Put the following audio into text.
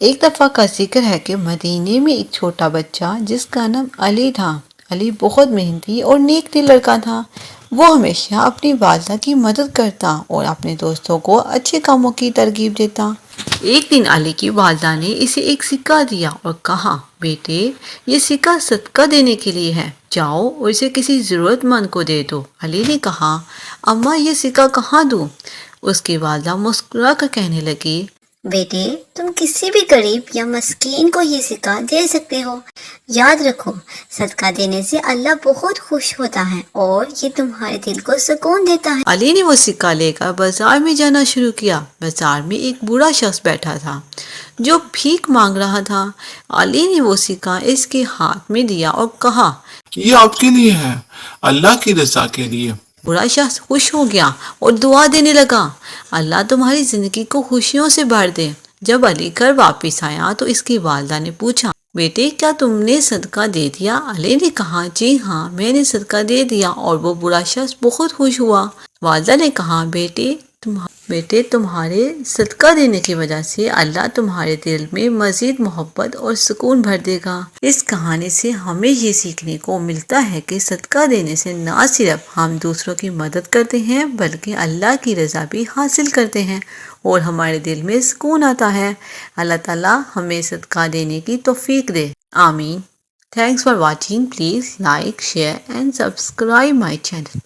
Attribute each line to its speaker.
Speaker 1: ایک دفعہ کا ذکر ہے کہ مدینے میں ایک چھوٹا بچہ جس کا نام علی تھا۔ علی بہت محنتی اور نیک دل لڑکا تھا۔ وہ ہمیشہ اپنی والدہ کی مدد کرتا اور اپنے دوستوں کو اچھے کاموں کی ترغیب دیتا۔ ایک دن علی کی والدہ نے اسے ایک سکہ دیا اور کہا، بیٹے یہ سکہ صدقہ دینے کے لیے ہے، جاؤ اور اسے کسی ضرورت مند کو دے دو۔ علی نے کہا، اماں یہ سکہ کہاں دوں؟ اس کی والدہ مسکرا کر کہنے لگی،
Speaker 2: بیٹے تم کسی بھی غریب یا مسکین کو یہ سکہ دے سکتے ہو۔ یاد رکھو صدقہ دینے سے اللہ بہت خوش ہوتا ہے اور یہ تمہارے دل کو سکون دیتا ہے۔
Speaker 1: علی نے وہ سکہ لے کر بازار میں جانا شروع کیا۔ بازار میں ایک بوڑھا شخص بیٹھا تھا جو بھیک مانگ رہا تھا۔ علی نے وہ سکہ اس کے ہاتھ میں دیا اور کہا،
Speaker 3: یہ آپ کے لیے ہے، اللہ کی رضا کے لیے۔
Speaker 1: بوڑھا شخص خوش ہو گیا اور دعا دینے لگا، اللہ تمہاری زندگی کو خوشیوں سے بھر دے۔ جب علی گھر واپس آیا تو اس کی والدہ نے پوچھا، بیٹے کیا تم نے صدقہ دے دیا؟ علی نے کہا، جی ہاں میں نے صدقہ دے دیا، اور وہ بوڑھا شخص بہت خوش ہوا۔ والدہ نے کہا، بیٹے تمہارے صدقہ دینے کی وجہ سے اللہ تمہارے دل میں مزید محبت اور سکون بھر دے گا۔ اس کہانی سے ہمیں یہ سیکھنے کو ملتا ہے کہ صدقہ دینے سے نہ صرف ہم دوسروں کی مدد کرتے ہیں بلکہ اللہ کی رضا بھی حاصل کرتے ہیں اور ہمارے دل میں سکون آتا ہے۔ اللہ تعالیٰ ہمیں صدقہ دینے کی توفیق دے، آمین۔ Thanks for watching. Please like, share and subscribe my channel.